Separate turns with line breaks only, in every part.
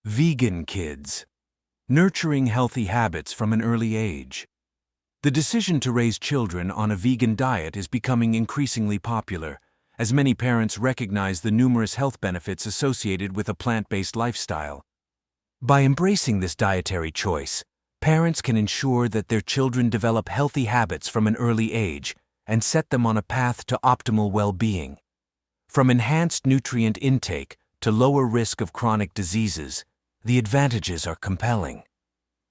Vegan kids. Nurturing healthy habits from an early age. The decision to raise children on a vegan diet is becoming increasingly popular, as many parents recognize the numerous health benefits associated with a plant-based lifestyle. By embracing this dietary choice, parents can ensure that their children develop healthy habits from an early age and set them on a path to optimal well-being. From enhanced nutrient intake to lower risk of chronic diseases, the advantages are compelling.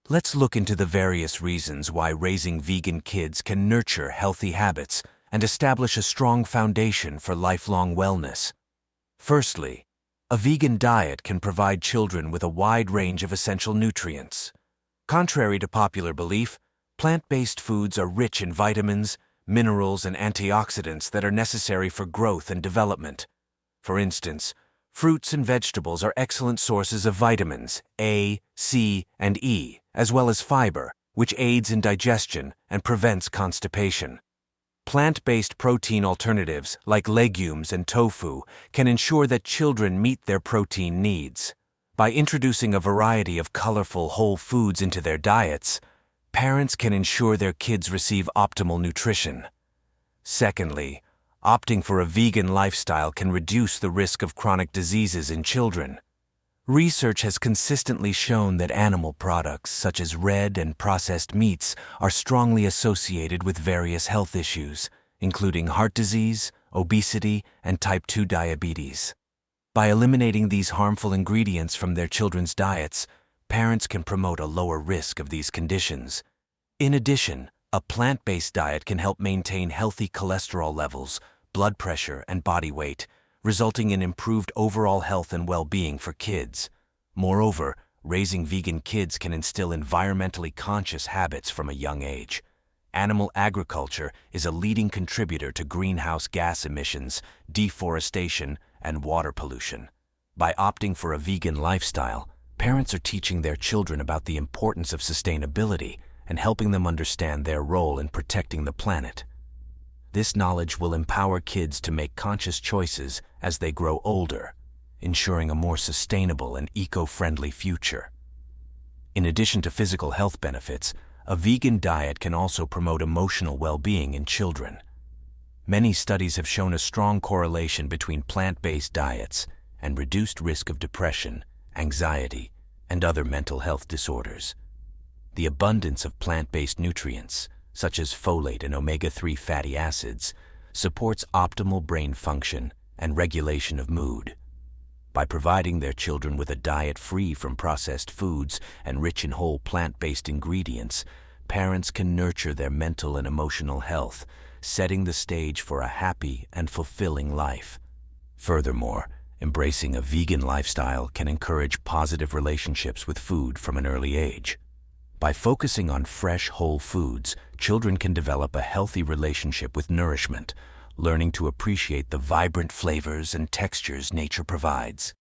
Let's look into the various reasons why raising vegan kids can nurture healthy habits and establish a strong foundation for lifelong wellness. Firstly, a vegan diet can provide children with a wide range of essential nutrients. Contrary to popular belief, plant-based foods are rich in vitamins, minerals, and antioxidants that are necessary for growth and development. For instance, fruits and vegetables are excellent sources of vitamins A, C, and E, as well as fiber, which aids in digestion and prevents constipation. Plant-based protein alternatives like legumes and tofu can ensure that children meet their protein needs. By introducing a variety of colorful whole foods into their diets, parents can ensure their kids receive optimal nutrition. Secondly, opting for a vegan lifestyle can reduce the risk of chronic diseases in children. Research has consistently shown that animal products such as red and processed meats are strongly associated with various health issues, including heart disease, obesity, and type 2 diabetes. By eliminating these harmful ingredients from their children's diets, parents can promote a lower risk of these conditions. In addition, a plant-based diet can help maintain healthy cholesterol levels, blood pressure, and body weight, resulting in improved overall health and well-being for kids. Moreover, raising vegan kids can instill environmentally conscious habits from a young age. Animal agriculture is a leading contributor to greenhouse gas emissions, deforestation, and water pollution. By opting for a vegan lifestyle, parents are teaching their children about the importance of sustainability and helping them understand their role in protecting the planet. This knowledge will empower kids to make conscious choices as they grow older, ensuring a more sustainable and eco-friendly future. In addition to physical health benefits, a vegan diet can also promote emotional well-being in children. Many studies have shown a strong correlation between plant-based diets and reduced risk of depression, anxiety, and other mental health disorders. The abundance of plant-based nutrients, such as folate and omega-3 fatty acids, supports optimal brain function and regulation of mood. By providing their children with a diet free from processed foods and rich in whole plant-based ingredients, parents can nurture their mental and emotional health, setting the stage for a happy and fulfilling life. Furthermore, embracing a vegan lifestyle can encourage positive relationships with food from an early age. By focusing on fresh, whole foods, children can develop a healthy relationship with nourishment, learning to appreciate the vibrant flavors and textures nature provides.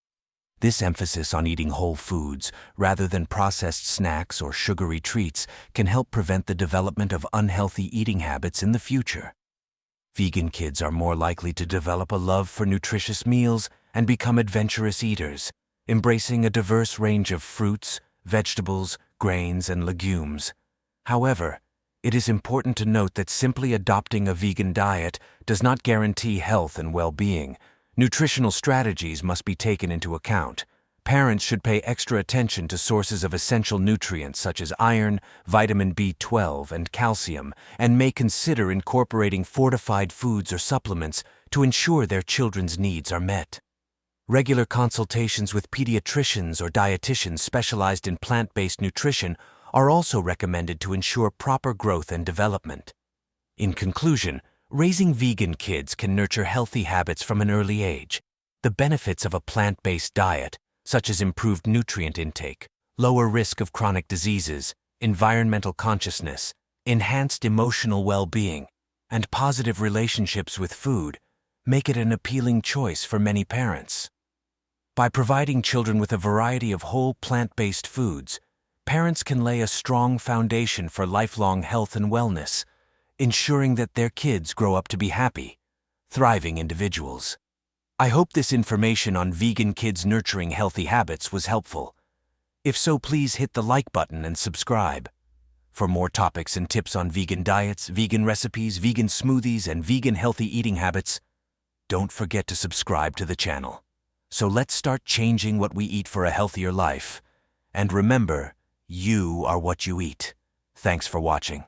This emphasis on eating whole foods rather than processed snacks or sugary treats can help prevent the development of unhealthy eating habits in the future. Vegan kids are more likely to develop a love for nutritious meals and become adventurous eaters, embracing a diverse range of fruits, vegetables, grains, and legumes. However, it is important to note that simply adopting a vegan diet does not guarantee health and well-being. Nutritional strategies must be taken into account. Parents should pay extra attention to sources of essential nutrients such as iron, vitamin B12, and calcium, and may consider incorporating fortified foods or supplements to ensure their children's needs are met. Regular consultations with pediatricians or dietitians specialized in plant-based nutrition are also recommended to ensure proper growth and development. In conclusion, raising vegan kids can nurture healthy habits from an early age. The benefits of a plant-based diet, such as improved nutrient intake, lower risk of chronic diseases, environmental consciousness, enhanced emotional well-being, and positive relationships with food, make it an appealing choice for many parents. By providing children with a variety of whole plant-based foods, parents can lay a strong foundation for lifelong health and wellness, ensuring that their kids grow up to be happy, thriving individuals. I hope this information on vegan kids nurturing healthy habits was helpful. If so, please hit the like button and subscribe. For more topics and tips on vegan diets, vegan recipes, vegan smoothies, and vegan healthy eating habits, don't forget to subscribe to the channel. So let's start changing what we eat for a healthier life. And remember, you are what you eat. Thanks for watching.